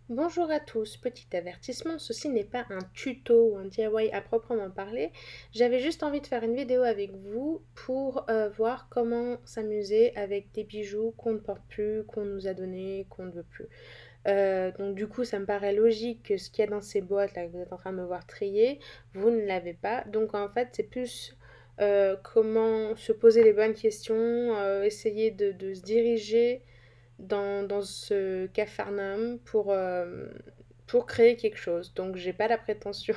Bonjour à tous, petit avertissement, ceci n'est pas un tuto ou un DIY à proprement parler. J'avais juste envie de faire une vidéo avec vous pour voir comment s'amuser avec des bijoux qu'on ne porte plus, qu'on nous a donnés, qu'on ne veut plus. Donc du coup, ça me paraît logique que ce qu'il y a dans ces boîtes là que vous êtes en train de me voir trier, vous ne l'avez pas. Donc en fait, c'est plus comment se poser les bonnes questions, essayer de se diriger dans ce capharnaüm pour créer quelque chose. Donc j'ai pas la prétention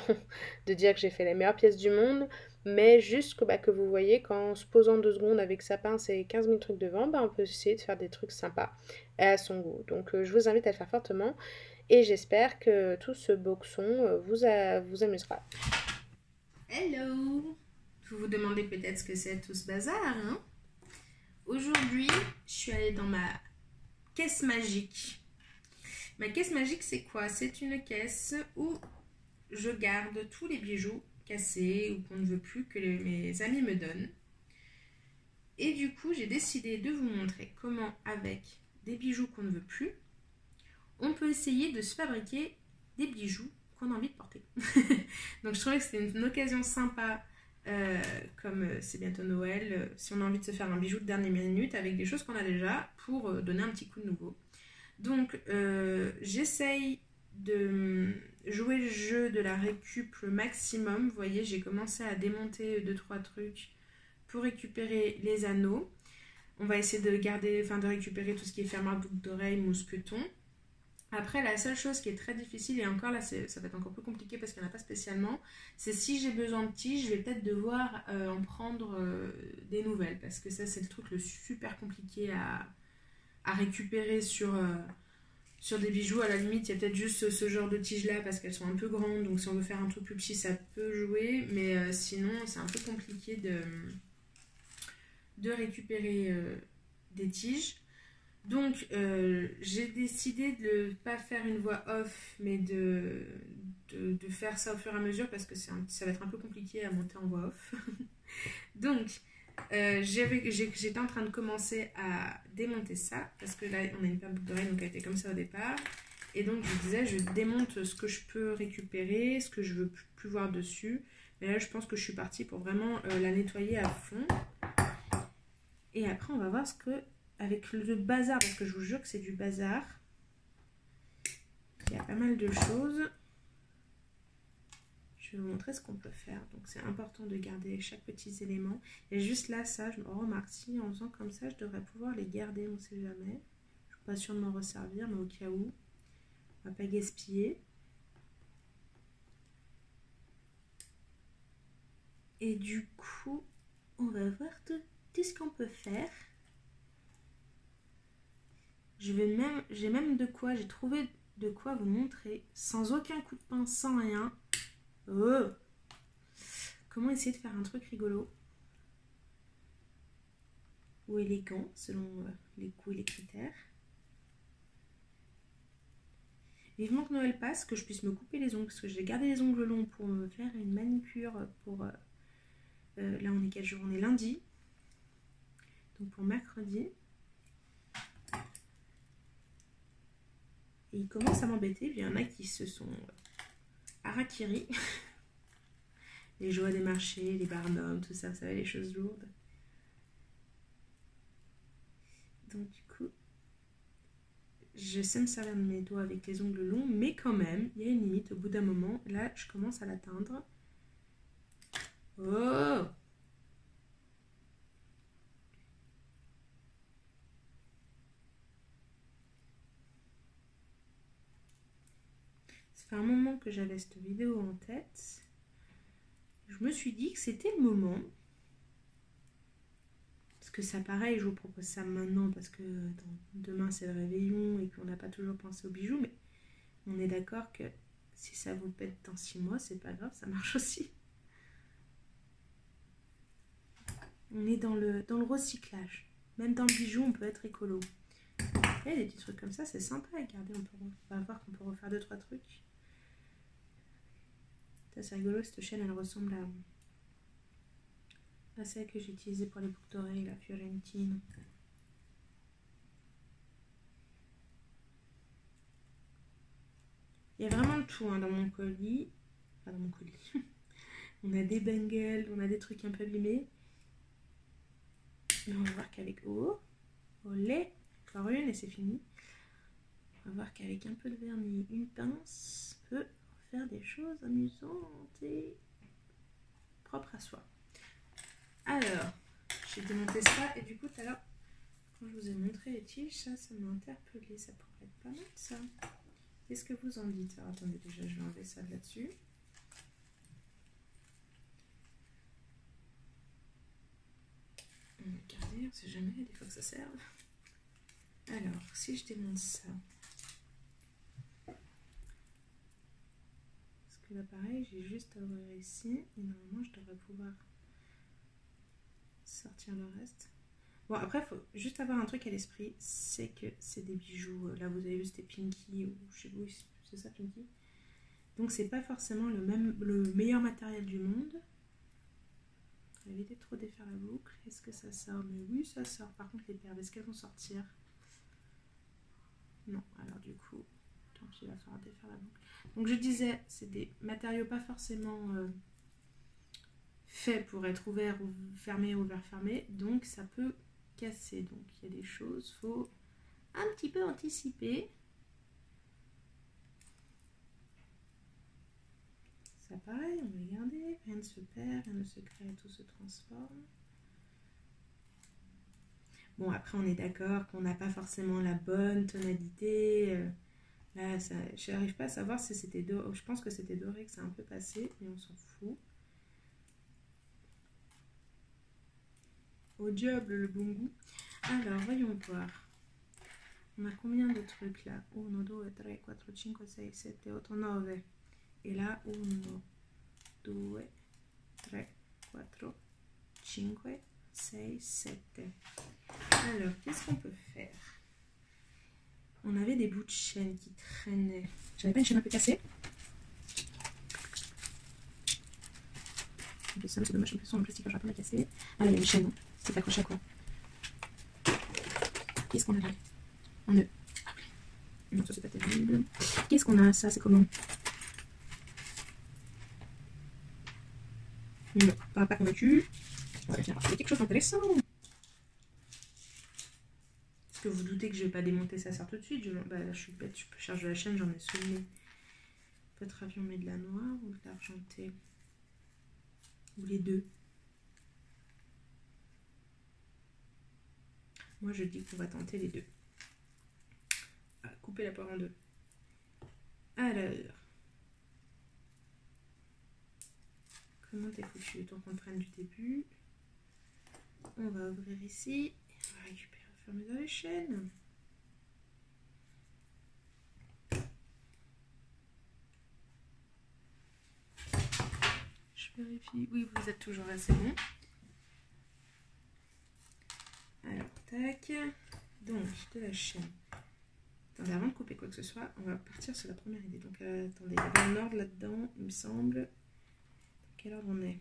de dire que j'ai fait les meilleures pièces du monde, mais juste que vous voyez qu'en se posant 2 secondes avec sa pince et 15 000 trucs devant, on peut essayer de faire des trucs sympas et à son goût. Donc je vous invite à le faire fortement et j'espère que tout ce boxon vous amusera. Hello! Vous vous demandez peut-être ce que c'est tout ce bazar, hein? Aujourd'hui, je suis allée dans ma caisse magique. Ma caisse magique, c'est quoi? C'est une caisse où je garde tous les bijoux cassés ou qu'on ne veut plus que mes amis me donnent. Et du coup, j'ai décidé de vous montrer comment, avec des bijoux qu'on ne veut plus, on peut essayer de se fabriquer des bijoux qu'on a envie de porter. Donc je trouvais que c'était une occasion sympa, comme c'est bientôt Noël, si on a envie de se faire un bijou de dernière minute avec des choses qu'on a déjà pour donner un petit coup de nouveau. Donc j'essaye de jouer le jeu de la récup le maximum. Vous voyez, j'ai commencé à démonter 2-3 trucs pour récupérer les anneaux. On va essayer de garder, enfin de récupérer tout ce qui est fermoir, boucle d'oreille, mousqueton. Après, la seule chose qui est très difficile, et encore là, ça va être encore plus compliqué parce qu'il n'y en a pas spécialement, c'est si j'ai besoin de tiges, je vais peut-être devoir en prendre des nouvelles. Parce que ça, c'est le truc le super compliqué à récupérer sur des bijoux. À la limite, il y a peut-être juste ce genre de tiges-là parce qu'elles sont un peu grandes. Donc, si on veut faire un truc plus petit, ça peut jouer. Mais sinon, c'est un peu compliqué de récupérer des tiges. Donc, j'ai décidé de ne pas faire une voix off, mais de faire ça au fur et à mesure parce que ça va être un peu compliqué à monter en voix off. Donc, j'étais en train de commencer à démonter ça parce que là, on a une paire de boucles d'oreilles, donc elle était comme ça au départ. Et donc, je disais, je démonte ce que je peux récupérer, ce que je veux plus voir dessus. Mais là, je pense que je suis partie pour vraiment la nettoyer à fond. Et après, on va voir ce que avec le bazar, parce que je vous jure que c'est du bazar. Il y a pas mal de choses. Je vais vous montrer ce qu'on peut faire. Donc c'est important de garder chaque petit élément. Et juste là, ça, je me remarque si en faisant comme ça, je devrais pouvoir les garder, on ne sait jamais. Je ne suis pas sûre de m'en resservir, mais au cas où, on ne va pas gaspiller. Et du coup, on va voir tout ce qu'on peut faire. J'ai même de quoi, j'ai trouvé de quoi vous montrer, sans aucun coup de pince, sans rien. Oh, comment essayer de faire un truc rigolo ou élégant selon les goûts et les critères. Vivement que Noël passe, que je puisse me couper les ongles parce que je vais garder les ongles longs pour me faire une manicure pour là on est quel jour? On est lundi, donc pour mercredi. Et il commence à m'embêter, il y en a qui se sont harakiri. Les joies des marchés, les barnums, tout ça, vous savez, les choses lourdes. Donc du coup, je sais me servir de mes doigts avec les ongles longs, mais quand même, il y a une limite au bout d'un moment. Là, je commence à l'atteindre. Oh! Ça fait un moment que j'avais cette vidéo en tête. Je me suis dit que c'était le moment. Parce que ça, pareil, je vous propose ça maintenant parce que demain c'est le réveillon et qu'on n'a pas toujours pensé aux bijoux. Mais on est d'accord que si ça vous pète dans 6 mois, c'est pas grave, ça marche aussi. On est dans le recyclage. Même dans le bijou, on peut être écolo. Et des petits trucs comme ça, c'est sympa à garder. On va voir qu'on peut refaire 2-3 trucs. Ça, c'est rigolo, cette chaîne, elle ressemble à celle que j'ai utilisée pour les boucles d'oreilles, la Fiorentine. Il y a vraiment tout hein, dans mon colis. Enfin, dans mon colis. On a des bangles, on a des trucs un peu abîmés. Mais on va voir qu'avec... Oh, olé, encore une et c'est fini. On va voir qu'avec un peu de vernis, une pince, on peut faire des choses amusantes et propres à soi. Alors, j'ai démonté ça et du coup tout à l'heure, quand je vous ai montré les tiges, ça m'a interpellé. Ça pourrait être pas mal ça. Qu'est-ce que vous en dites? Alors, attendez, déjà je vais enlever ça de là-dessus. On va garder, on sait jamais, des fois que ça serve. Alors, si je démonte ça... Là pareil, j'ai juste à ouvrir ici et normalement je devrais pouvoir sortir le reste. Bon après il faut juste avoir un truc à l'esprit, c'est que c'est des bijoux, là vous avez vu c'était Pinky ou chez vous c'est ça Pinky. Donc c'est pas forcément le meilleur matériel du monde. On va éviter de trop défaire la boucle. Est-ce que ça sort? Mais oui ça sort. Par contre les perles, est-ce qu'elles vont sortir? Non, alors du coup, tant pis, il va falloir défaire la boucle. Donc je disais, c'est des matériaux pas forcément faits pour être ouverts ou fermés, ouverts, fermés. Donc ça peut casser. Donc il y a des choses, il faut un petit peu anticiper. Ça pareil, on va regarder. Rien ne se perd, rien ne se crée, tout se transforme. Bon après on est d'accord qu'on n'a pas forcément la bonne tonalité. Là, je n'arrive pas à savoir si c'était doré. Je pense que c'était doré que ça a un peu passé, mais on s'en fout. Au diable le bon goût. Alors, voyons voir. On a combien de trucs là? 1, 2, 3, 4, 5, 6, 7, 8, 9. Et là, 1, 2, 3, 4, 5, 6, 7. Alors, qu'est-ce qu'on peut faire? On avait des bouts de chaîne qui traînaient. J'avais pas une chaîne un peu cassée? Ça, c'est dommage, en plus, en plastique, j'aurais pas la casser. Ah, là, il y a une chaîne. C'est accroché à quoi? Qu'est-ce qu'on a là? Un nœud. Ah, non, ça, c'est pas terrible. Qu'est-ce qu'on a? Ça, c'est comment? Non, pas convaincu. On va finir par trouver quelque chose d'intéressant. Est-ce que vous doutez que je vais pas démonter ça tout de suite? Bah, là, je suis bête, je peux charger la chaîne, j'en ai sous le nez. Votre avion met de la noire ou de l'argenté? Ou les deux? Moi, je dis qu'on va tenter les deux. Ah, couper la poire en deux. Alors, comment t'es foutu? Tant qu'on prenne du début. On va ouvrir ici. On va récupérer au fur et à mesure les chaînes. Je vérifie. Oui, vous êtes toujours assez bon. Alors, tac. Donc, de la chaîne. Attendez, avant de couper quoi que ce soit, on va partir sur la première idée. Donc, attendez, il y avait un ordre là-dedans, il me semble. Dans quel ordre on est?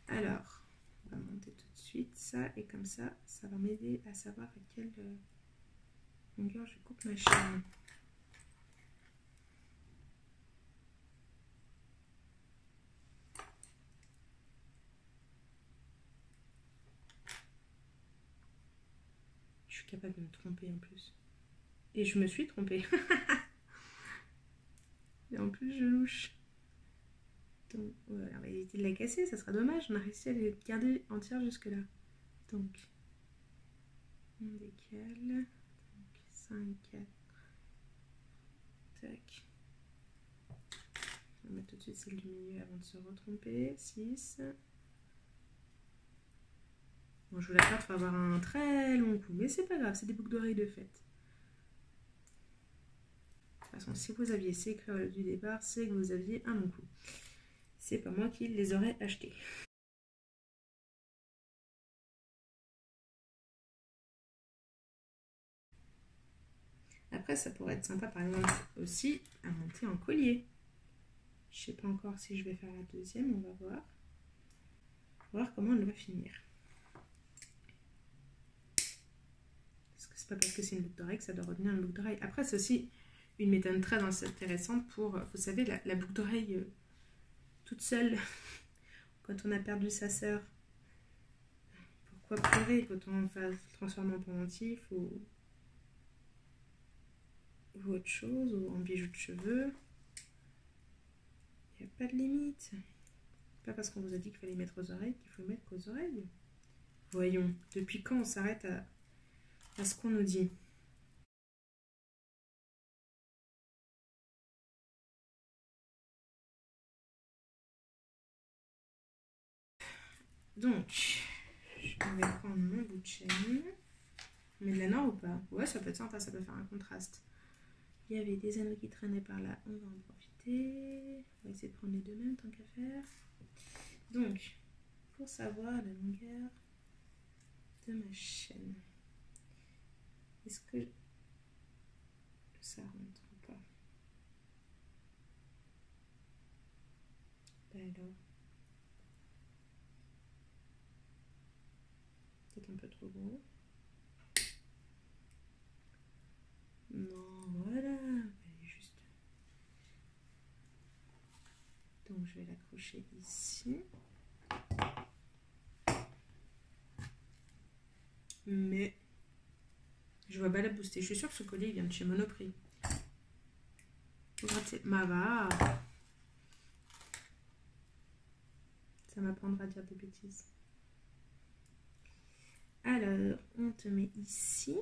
Alors, on va monter tout de suite ça, et comme ça, ça va m'aider à savoir à quelle longueur je coupe ma chaîne. Je suis capable de me tromper en plus. Et je me suis trompée. Et en plus, je louche. Donc, voilà, on va éviter de la casser, ça sera dommage. On a réussi à les garder entières jusque-là. Donc, on décale. Donc, 5, 4. Tac. On va mettre tout de suite celle du milieu avant de se retromper. 6. Bon, je vous l'accorde, il faut avoir un très long coup. Mais c'est pas grave, c'est des boucles d'oreilles de fête. De toute façon, si vous aviez ces créoles du départ, c'est que vous aviez un long coup. C'est pas moi qui les aurais achetés. Après, ça pourrait être sympa, par exemple, aussi à monter en collier. Je sais pas encore si je vais faire la deuxième, on va voir. On va voir comment elle va finir. Parce que c'est pas parce que c'est une boucle d'oreille que ça doit revenir une boucle d'oreille. Après, c'est aussi une méthode très intéressante pour, vous savez, la boucle d'oreille toute seule, quand on a perdu sa sœur. Pourquoi pleurer quand on va se transformer en pendentif ou autre chose, ou en bijoux de cheveux. Il n'y a pas de limite. Pas parce qu'on vous a dit qu'il fallait mettre aux oreilles qu'il faut mettre qu'aux oreilles. Voyons, depuis quand on s'arrête à ce qu'on nous dit? Donc, je vais prendre mon bout de chaîne. On met de la noire ou pas? Ouais, ça peut être sympa, ça peut faire un contraste. Il y avait des anneaux qui traînaient par là, on va en profiter. On va essayer de prendre les deux mêmes tant qu'à faire. Donc, pour savoir la longueur de ma chaîne, est-ce que ça rentre ou pas? Ben alors, peut-être un peu trop gros. Non, voilà, elle est juste. Donc je vais l'accrocher ici. Mais je vois pas la booster. Je suis sûre que ce collier il vient de chez Monoprix. Ma va. Ça m'apprendra à dire des bêtises. Alors, on te met ici.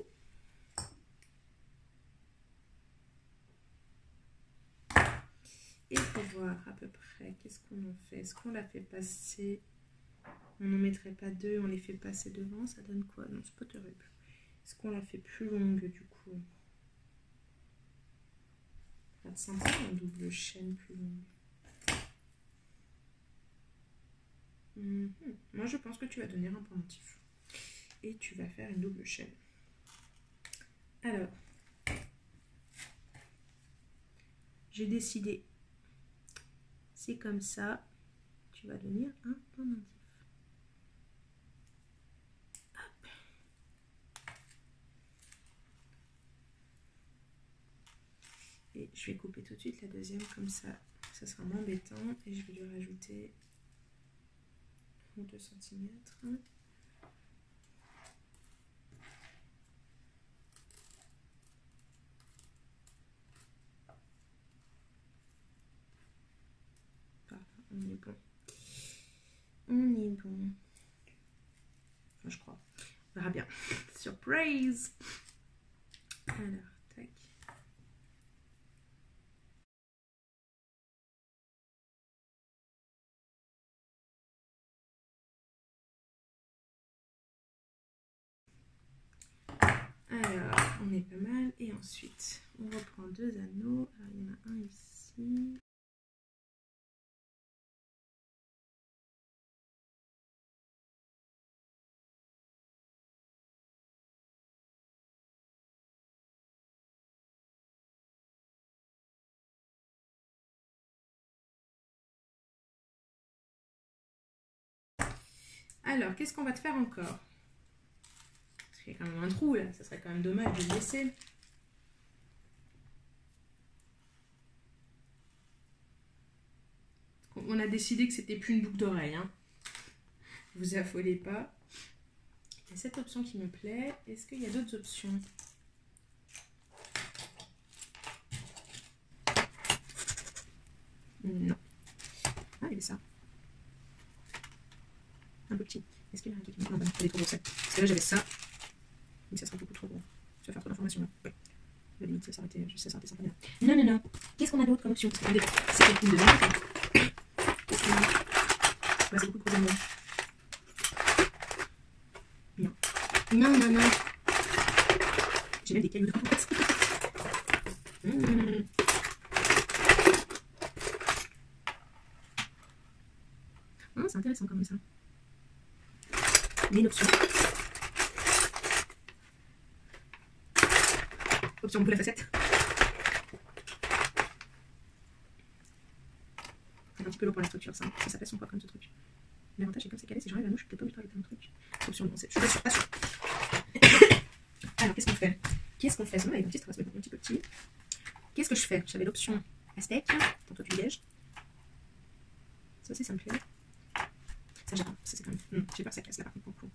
Et pour voir à peu près, qu'est-ce qu'on en fait? Est-ce qu'on la fait passer? On n'en mettrait pas deux, on les fait passer devant, ça donne quoi? Non, c'est pas terrible. Est-ce qu'on la fait plus longue du coup? Ça va être sympa, une double chaîne plus longue. Moi, je pense que tu vas donner un pendentif. Et tu vas faire une double chaîne. Alors, j'ai décidé, c'est comme ça, tu vas donner un pendentif. Hop. Et je vais couper tout de suite la deuxième, comme ça, ça sera moins embêtant. Et je vais lui rajouter 2 cm. On est bon. On est bon. Enfin, je crois. On verra bien. Surprise! Alors, tac. Alors, on est pas mal. Et ensuite, on reprend 2 anneaux. Alors, il y en a un ici. Alors, qu'est-ce qu'on va te faire encore? Parce qu'il y a quand même un trou là, ça serait quand même dommage de le laisser. On a décidé que c'était plus une boucle d'oreille, hein. Vous affolez pas. Il y a cette option qui me plaît. Est-ce qu'il y a d'autres options? Non. Ah, il y avait ça. Un peu petit. Est-ce qu'il y a un truc qui me... Non, bah, elle est trop grosse. Parce que là, j'avais ça. Mais ça sera beaucoup trop gros. Ça va faire trop d'informations là. Ouais. La limite, ça s'arrêtait sympa. Non, non, non. Qu'est-ce qu'on a d'autre comme option? C'est une coupe de verre. Bah, c'est beaucoup trop de verre. Non. Non, non, non. J'ai même des cailloux dans la tête. Oh, c'est intéressant comme ça. Il y a une option. Option boule à facettes. C'est un petit peu lourd pour la structure, ça. Ça fait son poids comme ce truc. L'avantage, c'est comme c'est calé, si j'enlève l'anneau, je suis peut-être pas obligée de rajouter un truc. Option, non, je suis pas sûre, pas sûre. Alors, qu'est-ce qu'on fait? Qu'est-ce qu'on fait? Sinon, les dentistes, ça va se mettre un petit peu petit. Qu'est-ce que je fais? J'avais l'option aztèque. Tantôt, tu dégages. Ça aussi, ça me plaît. Ça, j'ai pas. Ça, c'est quand même. J'ai peur que ça casse là, par contre, pour le coup.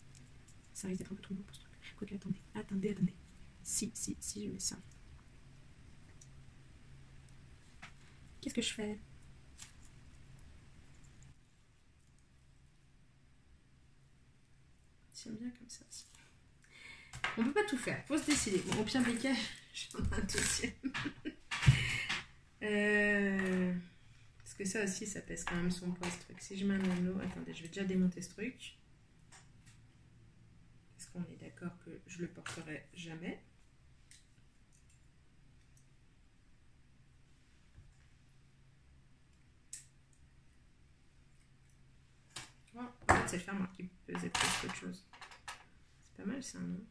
Ça risque d'être un peu trop lourd pour ce truc. Quoique, attendez. Si, je mets ça. Qu'est-ce que je fais? J'aime bien comme ça aussi. On peut pas tout faire, faut se décider. Bon, au pire des cas, j'en ai un deuxième. Parce que ça aussi, ça pèse quand même son poids, ce truc. Si je mets un anneau, attendez, je vais déjà démonter ce truc. Parce qu'on est d'accord que je le porterai jamais. Oh, en fait, c'est le fermoir qui pesait plus qu'autre chose. C'est pas mal ça, non?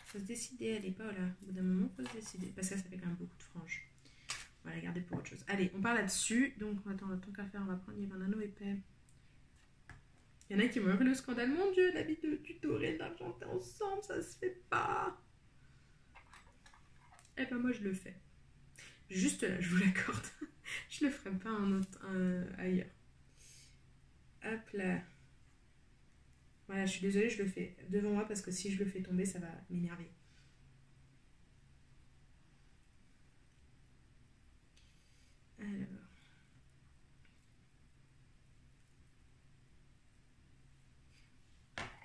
Faut se décider, elle est pas là. Au bout d'un moment, faut se décider. Parce que ça fait quand même beaucoup de franges. On va la garder pour autre chose. Allez, on part là-dessus. Donc, attends, tant qu'à faire, on va prendre. Il y avait un anneau épais. Il y en a qui m'ont eu le scandale. Mon Dieu, la vie du doré et de l'argenté ensemble, ça se fait pas. Eh ben, moi, je le fais. Juste là, je vous l'accorde. Je le ferai pas ailleurs. Hop là. Voilà, je suis désolée, je le fais devant moi parce que si je le fais tomber, ça va m'énerver. Alors.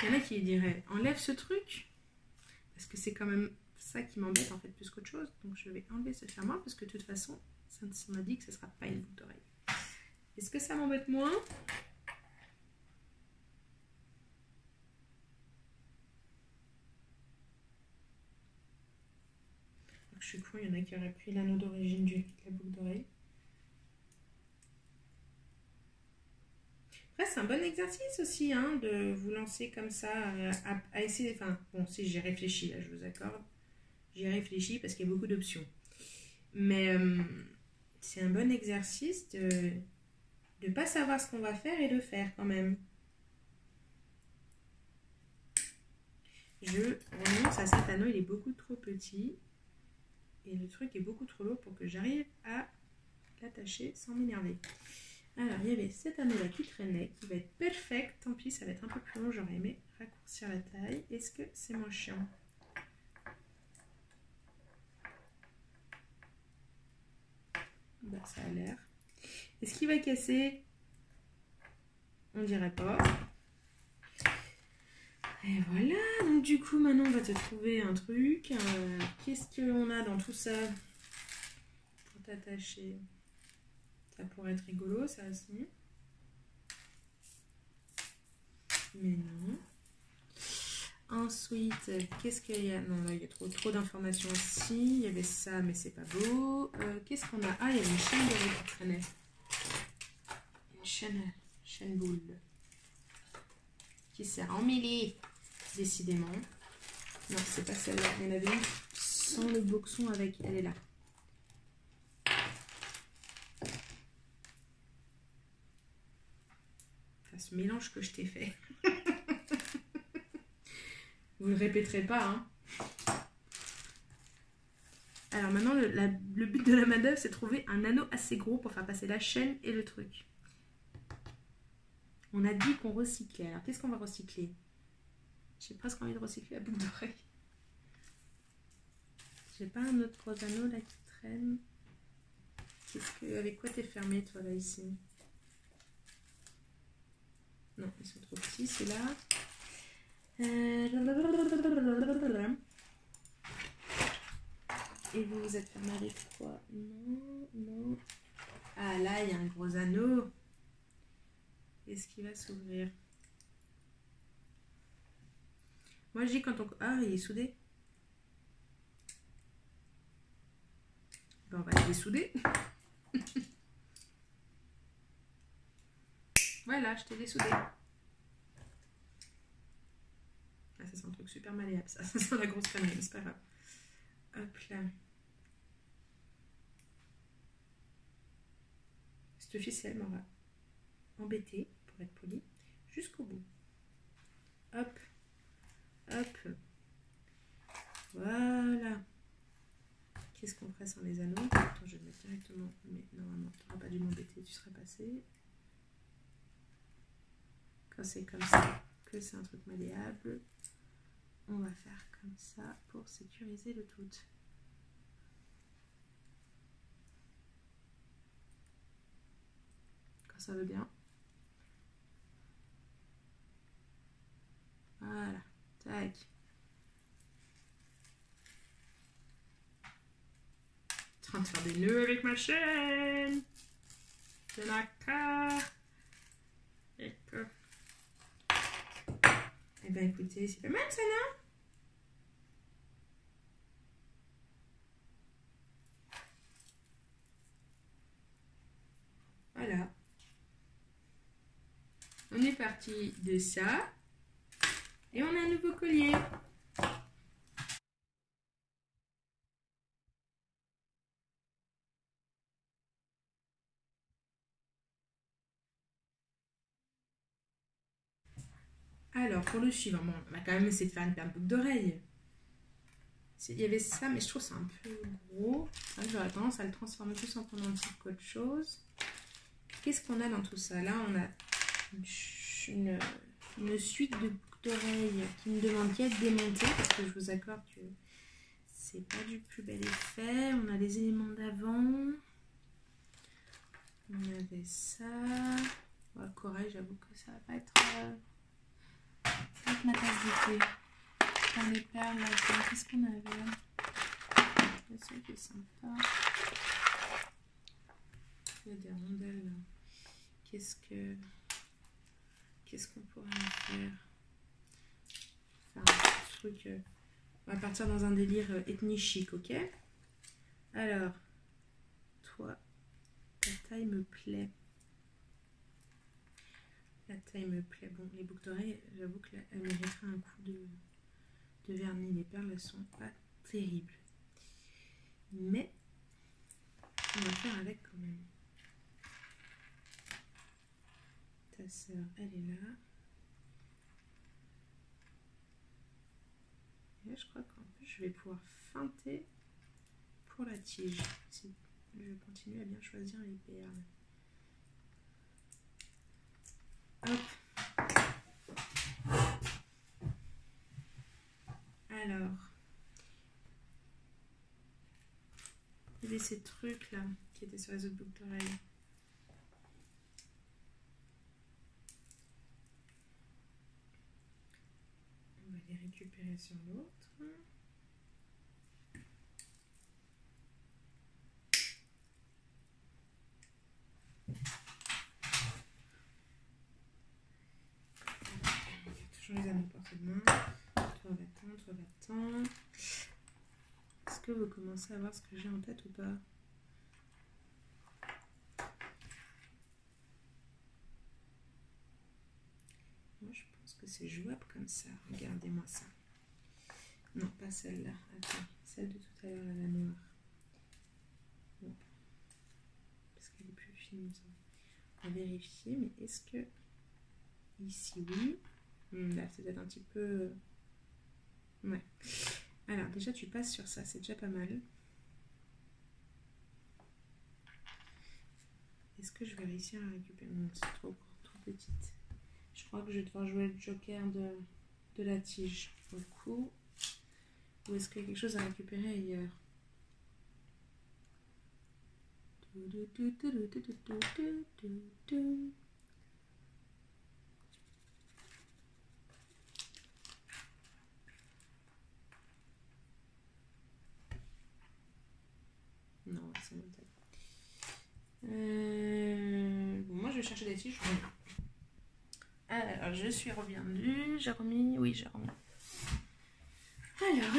Il y en a qui diraient, enlève ce truc. Parce que c'est quand même ça qui m'embête en fait plus qu'autre chose. Donc je vais enlever ce fermoir parce que de toute façon, ça m'a dit que ce ne sera pas une boucle d'oreille. Est-ce que ça m'embête moins? Je suis con, il y en a qui auraient pris l'anneau d'origine de la boucle d'oreille. Après, c'est un bon exercice aussi hein, de vous lancer comme ça à essayer. Enfin, bon, si j'ai réfléchi, là, je vous accorde. J'y ai réfléchi parce qu'il y a beaucoup d'options. Mais c'est un bon exercice de ne pas savoir ce qu'on va faire et de faire quand même. Je renonce à cet anneau, il est beaucoup trop petit. Et le truc est beaucoup trop lourd pour que j'arrive à l'attacher sans m'énerver. Alors, il y avait cet anneau-là qui traînait, qui va être parfait. Tant pis, ça va être un peu plus long, j'aurais aimé raccourcir la taille. Est-ce que c'est moins chiant? Bah, ça a l'air. Est-ce qu'il va casser? On dirait pas. Et voilà, donc du coup, maintenant, on va te trouver un truc. Qu'est-ce qu'on a dans tout ça pour t'attacher? Ça pourrait être rigolo, ça aussi. Mais non. Ensuite, qu'est-ce qu'il y a? Non, là, il y a trop d'informations aussi. Il y avait ça, mais c'est pas beau. Qu'est-ce qu'on a? Ah, il y avait une chaîne dorée qui traînait. Une chaîne boule. Qui sert à emmêler, décidément. Non, c'est pas celle-là. Il y en avait une sans le boxon avec. Elle est là. Enfin, ce mélange que je t'ai fait. Vous ne le répéterez pas, hein. Alors maintenant, le but de la manœuvre, c'est de trouver un anneau assez gros pour faire passer la chaîne et le truc. On a dit qu'on recyclait. Alors, qu'est-ce qu'on va recycler? J'ai presque envie de recycler la boucle d'oreille. J'ai pas un autre gros anneau là qui traîne. Avec quoi t'es fermé, toi, là, ici? Non, ils sont trop petits, ceux-là. Et vous êtes fermé avec quoi? Non. Ah, là, il y a un gros anneau. Est-ce qu'il va s'ouvrir? Moi, je dis quand on... Ah, il est soudé. Ben, on va le dessouder. Voilà, je t'ai dessoudé. Ah, ça c'est un truc super malléable, ça. Ça sent la grosse connerie, mais c'est pas grave. Hop là. Cette ficelle m'aura embêtée, pour être poli, jusqu'au bout. Hop, hop. Voilà. Qu'est-ce qu'on ferait sans les anneaux? Attends, je vais le mettre directement. Mais normalement, tu n'auras pas dû m'embêter, tu serais passé. Quand c'est comme ça, que c'est un truc malléable, on va faire comme ça pour sécuriser le tout. Quand ça veut bien. Voilà. Tac. En train de faire des nœuds avec ma chaîne. C'est la carte. Et que... Eh ben écoutez, c'est pas mal ça, non? Voilà. On est parti de ça. Et on a un nouveau collier. Alors, pour le suivant, bon, on va quand même essayer de faire une paire de boucles d'oreilles. Il y avait ça, mais je trouve ça un peu gros. J'aurais tendance à le transformer plus en pendentif qu'autre chose. Qu'est-ce qu'on a dans tout ça? Là, on a une suite de boucles d'oreilles qui me demande qu'à être démontée, parce que je vous accorde que c'est pas du plus bel effet. On a les éléments d'avant. On avait ça. Oh, le corail, j'avoue que ça va pas être ma tasse de thé. Dans les perles, qu'est-ce qu'on avait? Ça qui est sympa. Il y a des rondelles là. Qu'est-ce qu'on pourrait faire? Faire un truc. On va partir dans un délire ethnie chic, ok? Alors, toi, ta taille me plaît. La taille me plaît. Bon, les boucles d'oreilles, j'avoue qu'elles mériteraient un coup de vernis. Les perles, elles sont pas terribles. Mais, on va faire avec quand même. Ta sœur, elle est là. Et là, je crois qu'en plus, je vais pouvoir feinter pour la tige. Si je continue à bien choisir les perles. Hop. Alors, il y avait ces trucs là qui étaient sur les autres boucles d'oreilles. On va les récupérer sur l'autre. Toujours les anneaux portée de main. Toi va-t'en, toi va-t'en. Est-ce que vous commencez à voir ce que j'ai en tête ou pas? Moi je pense que c'est jouable comme ça. Regardez-moi ça. Non, pas celle-là. Attends, celle de tout à l'heure, la noire. Bon. Parce qu'elle est plus fine. On va vérifier, mais est-ce que ici oui? Là c'est peut-être un petit peu... Ouais. Alors déjà tu passes sur ça, c'est déjà pas mal. Est-ce que je vais réussir à récupérer? Non, c'est trop petite. Je crois que je vais devoir jouer le joker de la tige pour le coup. Ou est-ce qu'il y a quelque chose à récupérer ailleurs? Non, c'est mon tête. Bon, moi je vais chercher des tiges. Alors, je suis revenue. J'ai remis. Oui, j'ai remis. Alors.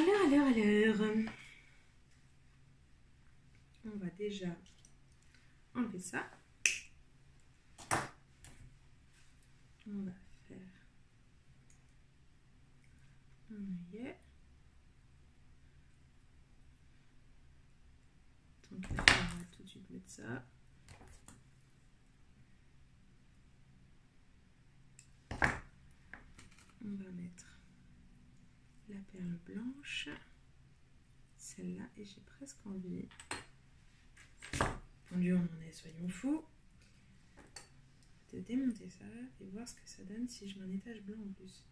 On va déjà enlever ça. On va faire un œillet. Donc, on va tout de suite mettre ça. la perle blanche, celle-là, et j'ai presque envie, mon Dieu, on en est, soyons fous, de démonter ça et voir ce que ça donne si je mets un étage blanc en plus.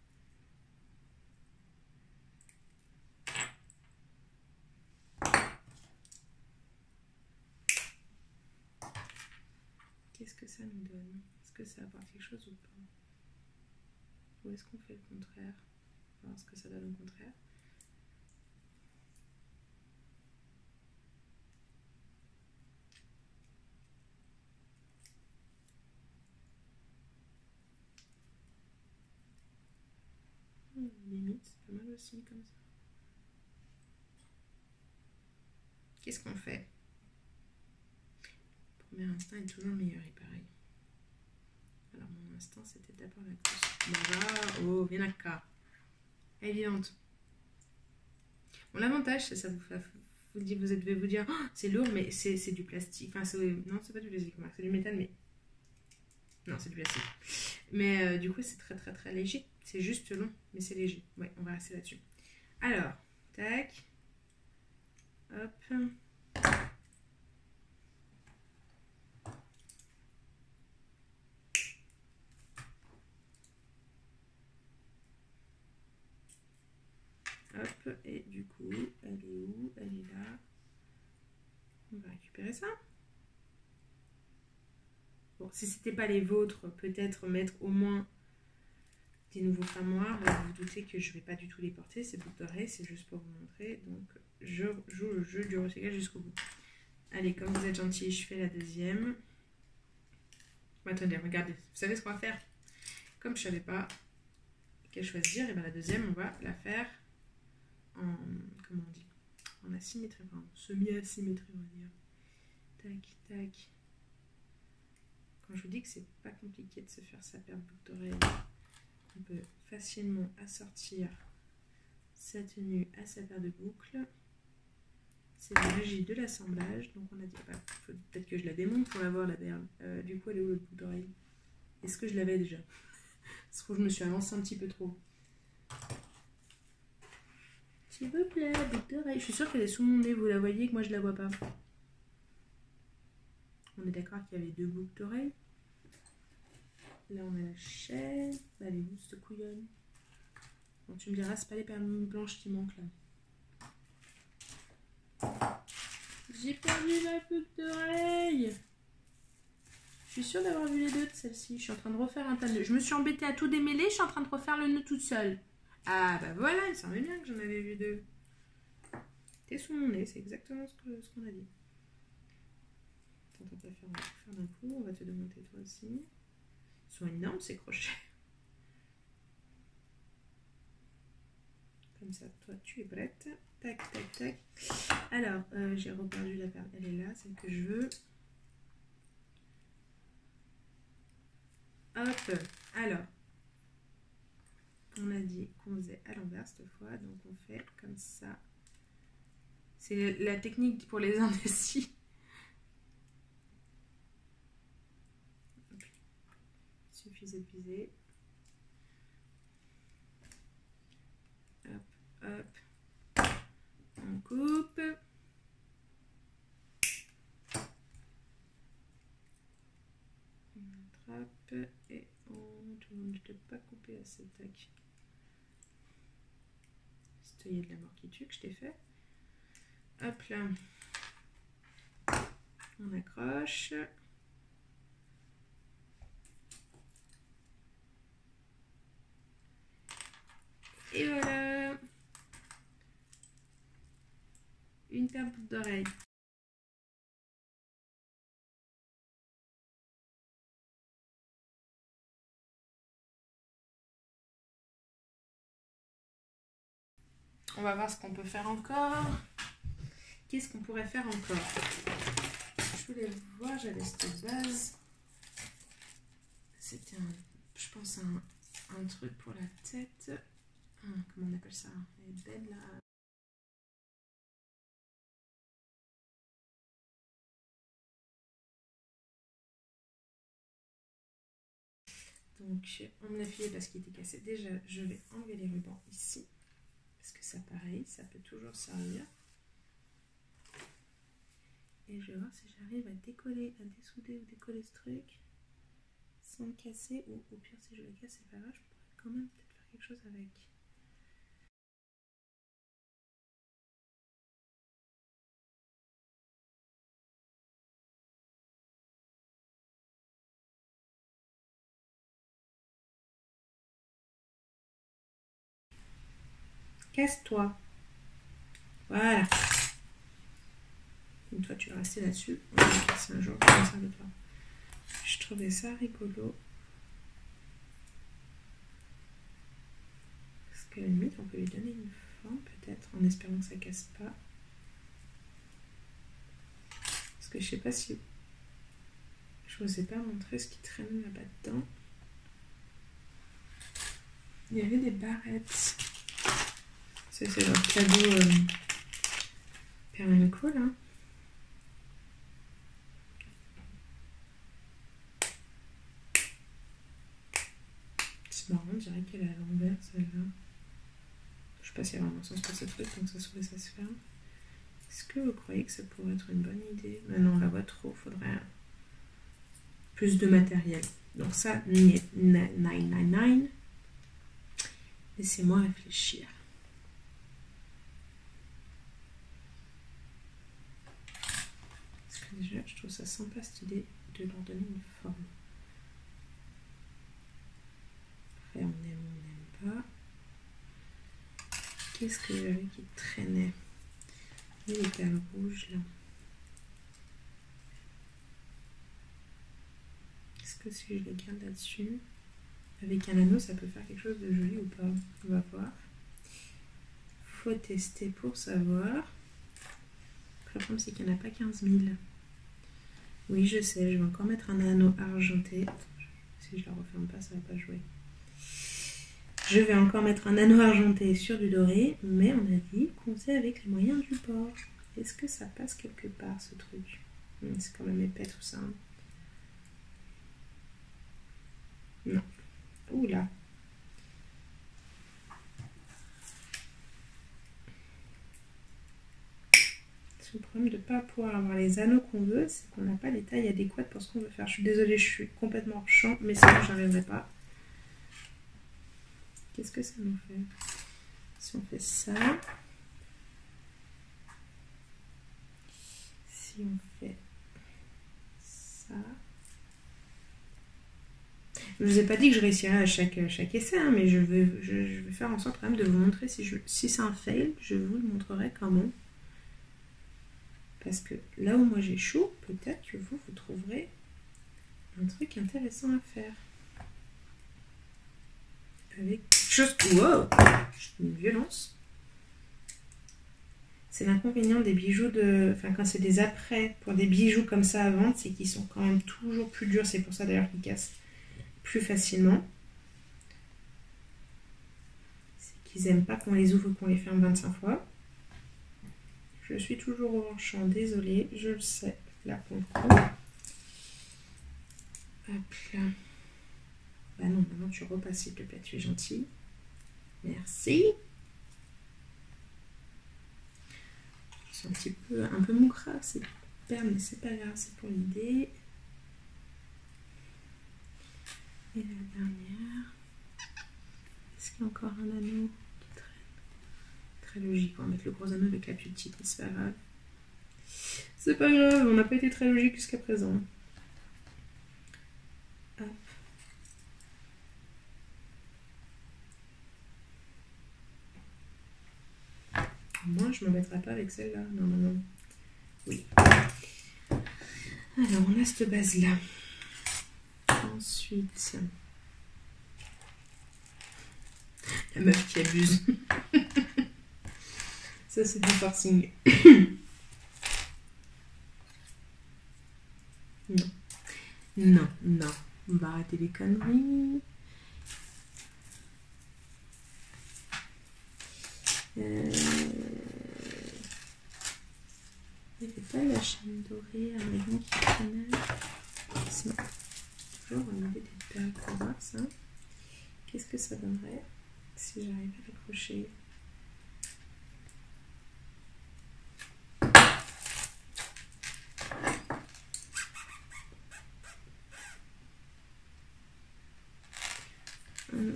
Qu'est-ce que ça nous donne? Est-ce que ça apporte quelque chose ou pas? Ou est-ce qu'on fait le contraire? On va voir ce que ça donne au contraire. Limite, c'est pas mal aussi comme ça. Qu'est-ce qu'on fait? Le premier instinct est toujours le meilleur, il paraît. Alors mon instinct c'était d'abord la course. Oh, bien d'accord. Elle est vivante. Bon, l'avantage, c'est ça vous devez vous dire, oh, c'est lourd, mais c'est du plastique. Enfin, non, c'est pas du plastique, c'est du métal, mais non, c'est du plastique. Mais du coup, c'est très très très léger. C'est juste long, mais c'est léger. Ouais, on va rester là-dessus. Alors, tac. Hop. Hop, et du coup, elle est où? Elle est là. On va récupérer ça. Bon, si c'était pas les vôtres, peut-être mettre au moins des nouveaux fermoirs. Vous vous doutez que je vais pas du tout les porter, ces boucles d'oreilles, c'est juste pour vous montrer. Donc, je joue le jeu du recyclage jusqu'au bout. Allez, comme vous êtes gentil, je fais la deuxième. Bon, attendez, regardez. Vous savez ce qu'on va faire? Comme je savais pas quelle choisir, et bien la deuxième, on va la faire en, comment on dit, en asymétrie, enfin, semi-asymétrie, on va dire. Tac, tac. Quand je vous dis que c'est pas compliqué de se faire sa paire de boucles d'oreilles, on peut facilement assortir sa tenue à sa paire de boucles. C'est la magie de l'assemblage. Donc on a dit, bah, peut-être que je la démonte pour l'avoir la perle. Du coup, elle est où le boucle d'oreille? Est-ce que je l'avais déjà? Je trouve que je me suis avancée un petit peu trop. S'il vous plaît, boucle d'oreille. Je suis sûre qu'elle est sous mon nez, vous la voyez, que moi je la vois pas. On est d'accord qu'il y avait deux boucles d'oreilles. Là, on a la chaîne. Elle est où cette couillonne? Bon, tu me diras, c'est pas les perles blanches qui manquent là. J'ai perdu la boucle d'oreille. Je suis sûre d'avoir vu les deux de celle-ci. Je suis en train de refaire un tas de nœuds. Je me suis embêtée à tout démêler. Je suis en train de refaire le nœud toute seule. Ah bah voilà, il semblait bien que j'en avais vu deux. T'es sous mon nez, c'est exactement ce qu'on a dit. Attends, on va faire d'un coup. On va te démonter toi aussi. Ils sont énormes ces crochets. Comme ça, toi tu es prête. Tac, tac, tac. Alors, j'ai reperdu la perle. Elle est là, celle que je veux. Hop. Alors, on a dit qu'on faisait à l'envers cette fois. Donc, on fait comme ça. C'est la technique pour les indécis. Il suffisait de viser. Hop, hop. On coupe. On attrape et on tourne. Je ne l'ai pas coupé à cette tac. Il y a de la mort qui tue que je t'ai fait. Hop là. On accroche. Et voilà. Une paire de boucles d'oreilles. On va voir ce qu'on peut faire encore. Qu'est-ce qu'on pourrait faire encore? Je voulais voir, j'avais cette base. C'était, je pense, un truc pour la tête. Comment on appelle ça? Elle est belle là. Donc, on me l'a filé parce qu'il était cassé. Déjà, je vais enlever les rubans ici. parce que ça pareil, ça peut toujours servir. Et je vais voir si j'arrive à décoller, à dessouder ou décoller ce truc sans le casser, ou au pire si je le casse c'est pas grave, je pourrais quand même peut-être faire quelque chose avec. Casse-toi. Voilà. Une fois tu vas rester là-dessus, on va casser un jour comme ça avec toi. Je trouvais ça rigolo. Parce que à la limite on peut lui donner une forme peut-être en espérant que ça casse pas. Parce que je sais pas si... Je n'osais pas montrer ce qui traînait là-bas dedans. Il y avait des barrettes. Ça c'est leur cadeau Permanent Cool, hein. C'est marrant, on dirait qu'elle est à l'envers celle-là. Je sais pas s'il y a vraiment sens pour ce truc, donc ça s'ouvre et ça se ferme. Est-ce que vous croyez que ça pourrait être une bonne idée? Mais non, on la voit trop, faudrait plus de matériel. Donc ça, 999. Laissez-moi réfléchir. Parce que déjà, je trouve ça sympa cette idée de leur donner une forme. Après, on aime ou on n'aime pas. Qu'est-ce que j'avais qui traînait? Il y a les perles rouges là. Est-ce que si je les garde là-dessus, avec un anneau, ça peut faire quelque chose de joli ou pas? On va voir. Faut tester pour savoir. Le problème, c'est qu'il n'y en a pas 15 000. Oui, je sais, je vais encore mettre un anneau argenté. Si je la referme pas, ça va pas jouer. Je vais encore mettre un anneau argenté sur du doré, mais on a dit qu'on faisait avec les moyens du bord. Est-ce que ça passe quelque part, ce truc? C'est quand même épais tout ça. Hein. Non. Oula. Le problème de ne pas pouvoir avoir les anneaux qu'on veut, c'est qu'on n'a pas les tailles adéquates pour ce qu'on veut faire. Je suis désolée, je suis complètement hors champ, mais sinon je n'arriverai pas. Qu'est-ce que ça nous fait? Si on fait ça, si on fait ça, je ne vous ai pas dit que je réussirais à chaque essai, hein, mais je vais faire en sorte quand même de vous montrer si c'est un fail, je vous le montrerai comment. Parce que là où moi j'échoue, peut-être que vous trouverez un truc intéressant à faire. Avec quelque chose... Wow! Une violence. C'est l'inconvénient des bijoux de... Enfin, quand c'est des apprêts pour des bijoux comme ça à vendre, c'est qu'ils sont quand même toujours plus durs. C'est pour ça d'ailleurs qu'ils cassent plus facilement. C'est qu'ils n'aiment pas qu'on les ouvre ou qu'on les ferme 25 fois. Je suis toujours au champ, désolée, je le sais, là pour le coup. Hop là. Bah non, maintenant tu repasses s'il te plaît, tu es gentil. Merci. C'est un peu moucra, c'est perle, mais c'est pas grave, c'est pour l'idée. Et la dernière. Est-ce qu'il y a encore un anneau qui traîne? Très logique, on va mettre le gros anneau avec la plus petite, mais c'est pas grave. C'est pas grave, on n'a pas été très logique jusqu'à présent. Hop. Moi, je ne m'embêterai pas avec celle-là. Non, non, non. Oui. Alors, on a cette base-là. Ensuite, la meuf qui abuse. Ça, c'est du forcing. Non. Non, non. On va arrêter les conneries. Il n'y avait pas la chaîne dorée à Marie qui traînait. C'est toujours une idée des perles pour voir ça. Qu'est-ce que ça donnerait si j'arrive à l'accrocher?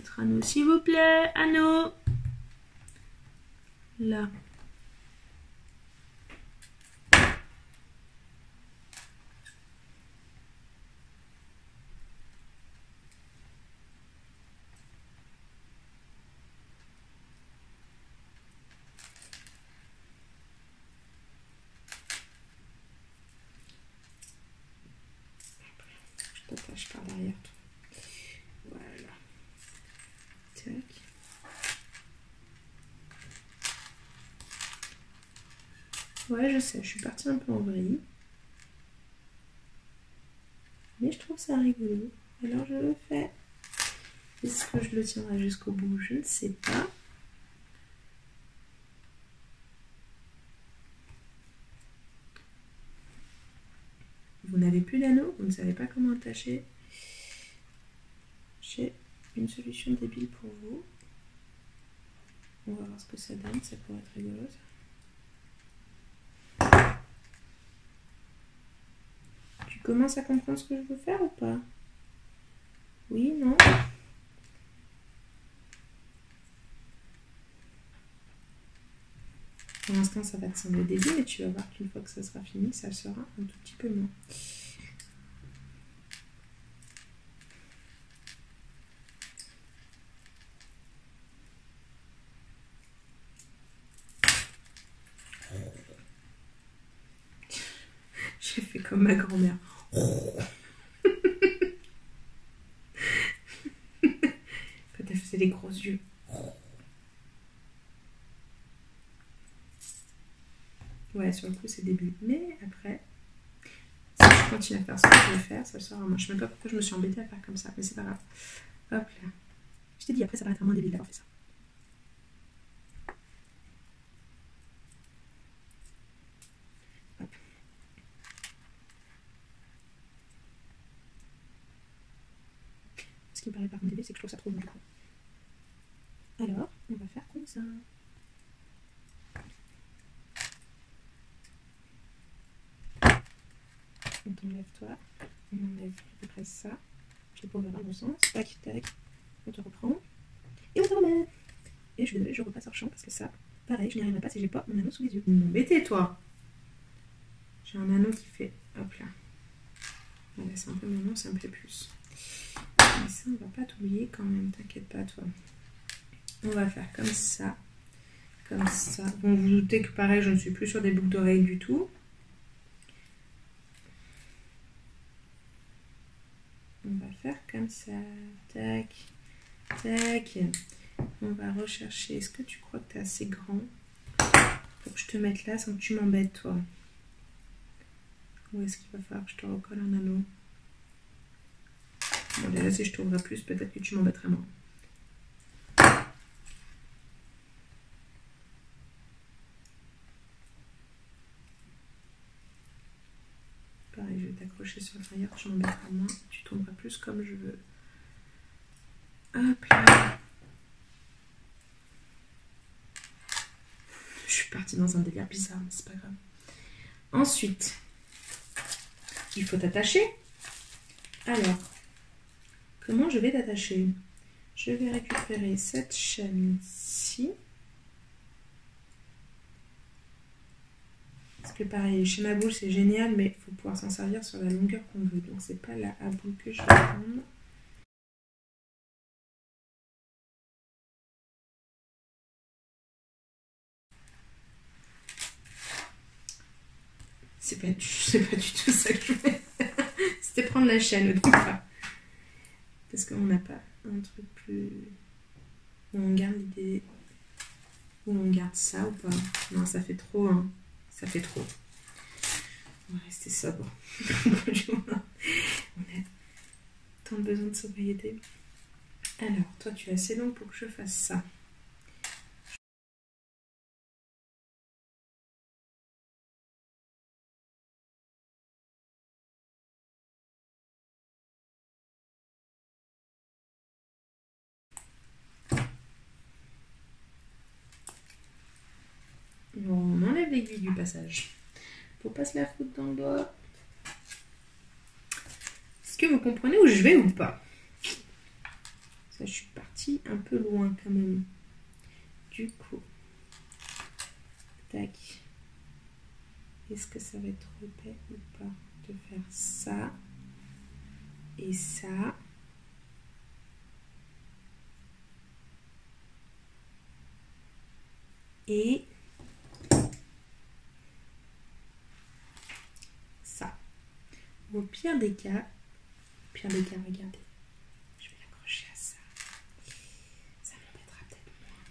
Votre anneau, s'il vous plaît. Anneau. Là. Je t'attache par derrière. Voilà. Tac. Ouais, je sais, je suis partie un peu en vrille. Mais je trouve ça rigolo. Alors je le fais. Est-ce que je le tiendrai jusqu'au bout? Je ne sais pas. Vous n'avez plus d'anneau, vous ne savez pas comment attacher. J'ai une solution débile pour vous. On va voir ce que ça donne, ça pourrait être rigolo. Tu commences à comprendre ce que je veux faire ou pas? Oui, non? Pour l'instant, ça va te sembler débile, mais tu vas voir qu'une fois que ça sera fini, ça sera un tout petit peu moins. J'ai fait comme ma grand-mère. Quand elle faisait les gros yeux. Ouais, sur le coup, c'est début. Mais après, si je continue à faire ce que je vais faire, ça sera moi. Je sais même pas pourquoi je me suis embêtée à faire comme ça, mais c'est pas grave. Hop là. Je t'ai dit, après, ça va être vraiment débile d'avoir fait ça. Hop. Ce qui me paraît par contre débile, c'est que je trouve ça trop long du coup. Alors, on va faire comme ça. On t'enlève toi, on enlève à peu près ça. Je les pose dans le bon sens. Tac, tac. On te reprend. Et on te remet. Et je suis désolée, je repasse hors champ parce que ça, pareil, je n'y arriverai pas si j'ai pas mon anneau sous les yeux. M'embêtez toi. J'ai un anneau qui fait. Hop là. Voilà, c'est un peu mon nom, ça me plaît plus. Mais ça, on va pas t'oublier quand même, t'inquiète pas toi. On va faire comme ça. Comme ça. Bon, vous vous doutez que pareil, je ne suis plus sur des boucles d'oreilles du tout. On va faire comme ça. Tac. Tac. On va rechercher. Est-ce que tu crois que tu es assez grand pour que je te mette là sans que tu m'embêtes, toi? Ou est-ce qu'il va falloir que je te recolle un anneau? Bon, déjà, si je t'ouvre plus, peut-être que tu m'embêteras moins. Pareil, je vais t'accrocher sur l'arrière, tu m'embêteras moins. Tu tomberas plus comme je veux. Hop là. Je suis partie dans un délire bizarre, mais c'est pas grave. Ensuite, il faut t'attacher. Alors, comment je vais t'attacher? Je vais récupérer cette chaîne-ci. Parce que pareil, chez ma boule, c'est génial, mais il faut pouvoir s'en servir sur la longueur qu'on veut. Donc, c'est pas la à boule que je vais prendre. C'est pas du tout ça que je voulais faire. C'était prendre la chaîne au départ. Parce qu'on n'a pas un truc plus... Où on garde l'idée... Où on garde ça ou pas? Non, ça fait trop, hein. Ça fait trop. On va rester sobre. On a tant de besoin de sobriété. Alors, toi, tu es assez long pour que je fasse ça. On enlève l'aiguille du passage. Faut pas se la foutre dans le doigt. Est-ce que vous comprenez où je vais ou pas? Ça, je suis partie parti un peu loin quand même. Du coup, tac. Est-ce que ça va être trop épais ou pas de faire ça et ça? Et ça. Au pire des cas, regardez. Je vais l'accrocher à ça. Ça m'embêtera peut-être moins.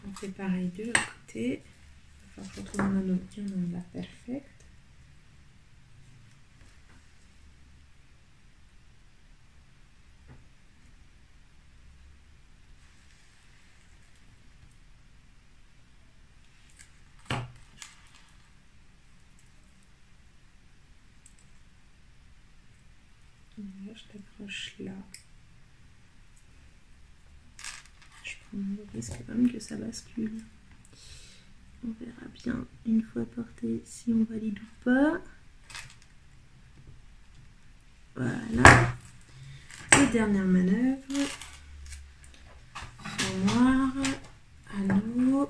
On fait pareil de l'autre côté. Il va falloir que je retrouve un anneau bien dans la perfecte. Là, je t'accroche là. Je prends le risque quand même que ça bascule. On verra bien une fois porté si on valide ou pas. Voilà. Et dernière manœuvre. Fond noir. Anneau.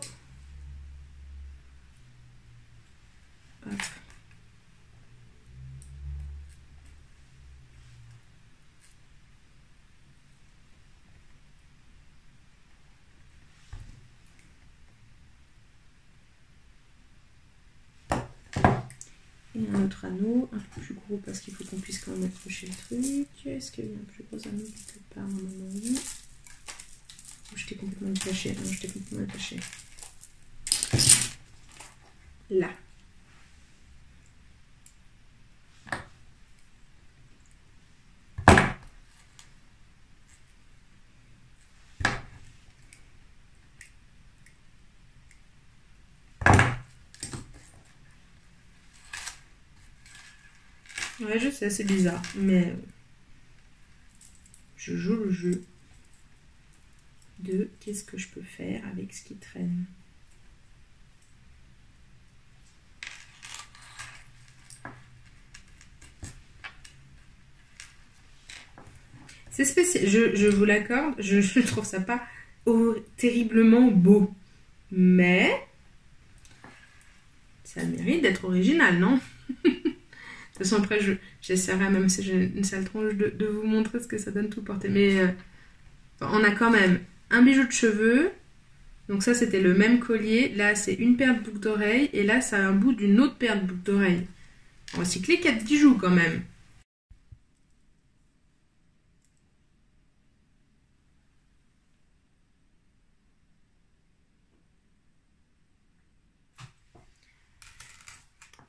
Hop. Et un autre anneau, un peu plus gros parce qu'il faut qu'on puisse quand même accrocher le truc. Est-ce qu'il y a un plus gros anneau quelque part? Normalement oui. Je t'ai complètement détaché. Non, je t'ai complètement détaché. Là. Ouais, je sais, c'est bizarre, mais je joue le jeu de qu'est-ce que je peux faire avec ce qui traîne. C'est spécial, je vous l'accorde, je trouve ça pas terriblement beau, mais ça mérite d'être original, non? De toute façon, après, j'essaierai, même si j'ai une sale tronche, de vous montrer ce que ça donne tout porté. Mais on a quand même un bijou de cheveux. Donc ça, c'était le même collier. Là, c'est une paire de boucles d'oreilles. Et là, c'est un bout d'une autre paire de boucles d'oreilles. On va recycler 4 bijoux quand même.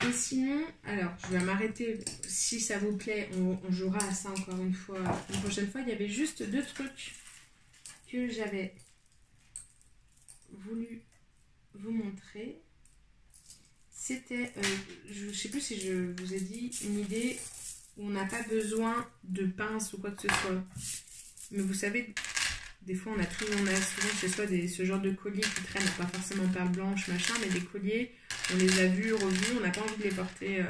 Et sinon, alors, je vais m'arrêter. Si ça vous plaît, on jouera à ça encore une fois. Une prochaine fois, il y avait juste 2 trucs que j'avais voulu vous montrer. C'était, je ne sais plus si je vous ai dit, une idée où on n'a pas besoin de pince ou quoi que ce soit. Mais vous savez, des fois on a souvent chez soi ce genre de colliers qui traînent, pas forcément perles blanches, machin, mais des colliers, on les a vus, revus, on n'a pas envie de les porter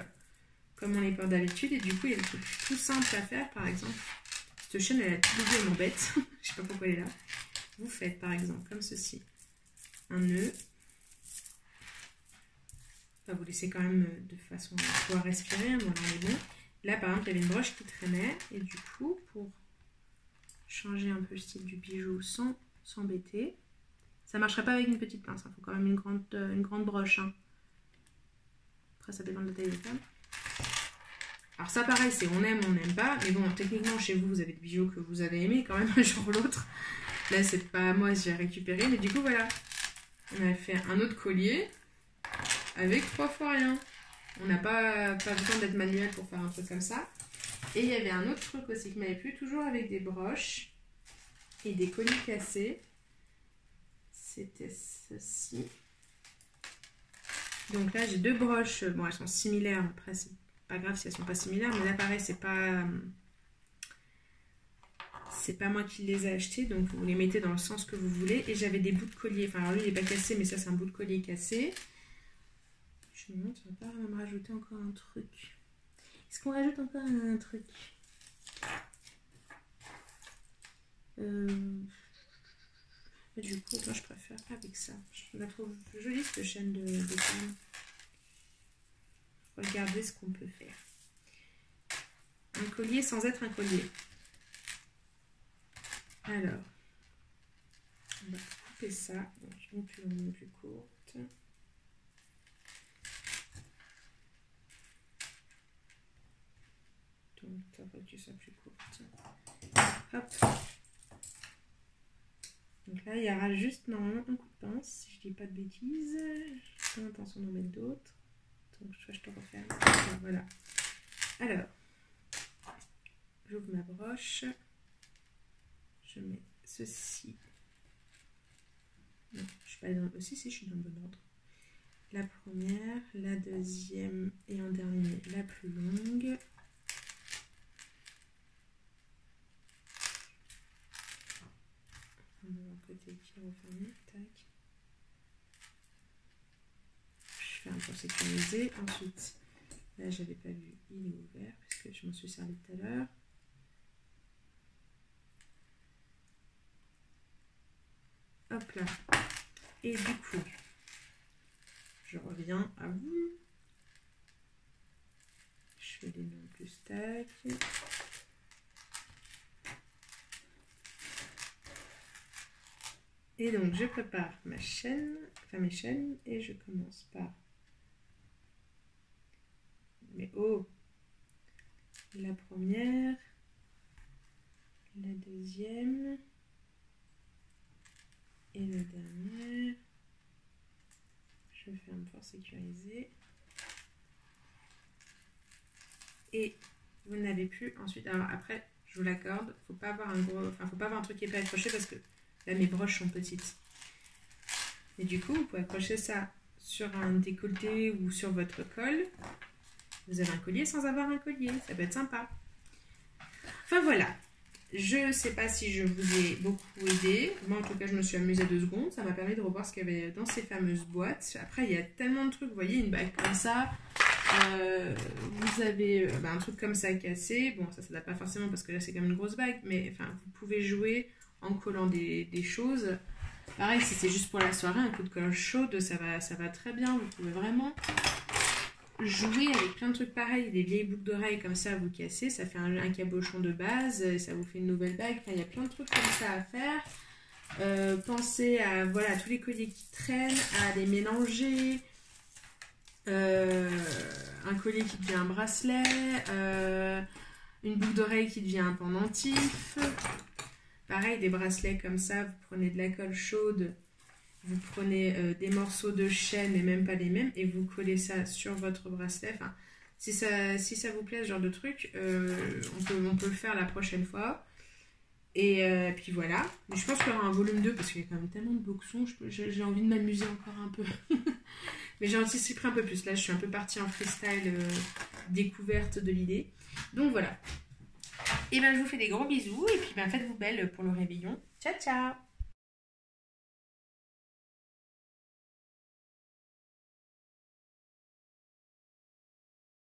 comme on les porte d'habitude. Et du coup, il y a des trucs tout simples à faire, par exemple. Cette chaîne, elle a tout doublé, elle m'embête. Je sais pas pourquoi elle est là. Vous faites, par exemple, comme ceci. Un nœud. Enfin, vous laissez quand même de façon à pouvoir respirer. Voilà, on est bon. Là, par exemple, il y avait une broche qui traînait. Et du coup, pour changer un peu le style du bijou sans s'embêter, ça ne marcherait pas avec une petite pince. Il faut quand même une grande broche. Hein. Après, ça dépend de la taille des femmes. Alors ça, pareil, c'est on aime, on n'aime pas. Mais bon, techniquement, chez vous, vous avez des bijoux que vous avez aimés quand même un jour ou l'autre. Là, c'est pas moi, j'ai récupéré. Mais du coup, voilà. On a fait un autre collier avec 3 fois rien. On n'a pas besoin d'être manuel pour faire un truc comme ça. Et il y avait un autre truc aussi qui m'avait plu, toujours avec des broches et des colliers cassés. C'était ceci. Donc là, j'ai 2 broches. Bon, elles sont similaires. Après, c'est pas grave si elles sont pas similaires. Mais là, pareil, c'est pas c'est pas moi qui les ai achetés, donc vous les mettez dans le sens que vous voulez. Et j'avais des bouts de collier, enfin alors lui il n'est pas cassé, mais ça c'est un bout de collier cassé. Je me demande si on va pas me rajouter encore un truc. Est-ce qu'on rajoute encore un truc? Du coup, moi je préfère avec ça. Je la trouve jolie cette chaîne de canne. Regardez ce qu'on peut faire. Un collier sans être un collier. Alors, on va couper ça. Donc, une plus longue, une plus courte. Donc, ça va que ça plus courte. Hop. Donc là, il y aura juste normalement un coup de pince, si je dis pas de bêtises. J'ai pas l'intention d'en mettre d'autres. Donc je te referme. Voilà. Alors, j'ouvre ma broche. Je mets ceci. Non, je suis pas dans... Si, je suis dans le bon ordre. La première, la deuxième et en dernier, la plus longue. Côté qui est refermé, tac. Je fais un pour sécuriser. Ensuite, là j'avais pas vu, il est ouvert parce que je m'en suis servi tout à l'heure. Hop là. Et du coup, je reviens à vous. Je fais les noms plus tac. Et donc, je prépare ma chaîne, enfin mes chaînes, et je commence par mes hauts. La première, la deuxième, et la dernière. Je ferme pour sécuriser. Et vous n'avez plus ensuite. Alors après, je vous l'accorde, faut pas avoir un gros, enfin faut pas avoir un truc qui est pas accroché parce que là, mes broches sont petites. Et du coup, vous pouvez accrocher ça sur un décolleté ou sur votre col. Vous avez un collier sans avoir un collier. Ça peut être sympa. Enfin, voilà. Je ne sais pas si je vous ai beaucoup aidé. Moi, en tout cas, je me suis amusée 2 secondes. Ça m'a permis de revoir ce qu'il y avait dans ces fameuses boîtes. Après, il y a tellement de trucs. Vous voyez, une bague comme ça. Vous avez un truc comme ça cassé. Bon, ça date pas forcément parce que là, c'est quand même une grosse bague. Mais enfin, vous pouvez jouer en collant des choses. Pareil, si c'est juste pour la soirée, un coup de colle chaude, ça va très bien. Vous pouvez vraiment jouer avec plein de trucs pareils. Des vieilles boucles d'oreilles comme ça, vous cassez, ça fait un cabochon de base, et ça vous fait une nouvelle bague. Enfin, il y a plein de trucs comme ça à faire. Pensez à voilà, tous les colliers qui traînent, à les mélanger. Un collier qui devient un bracelet, une boucle d'oreille qui devient un pendentif. Pareil, des bracelets comme ça, vous prenez de la colle chaude, vous prenez des morceaux de chaîne, mais même pas les mêmes, et vous collez ça sur votre bracelet. Enfin, si ça vous plaît, ce genre de truc, on peut le faire la prochaine fois. Et puis voilà. Mais je pense qu'il y aura un volume 2, parce qu'il y a quand même tellement de boxons, j'ai envie de m'amuser encore un peu. Mais j'ai anticipé un peu plus. Là, je suis un peu partie en freestyle découverte de l'idée. Donc voilà. Et ben je vous fais des gros bisous et puis faites-vous belle pour le réveillon. Ciao ciao.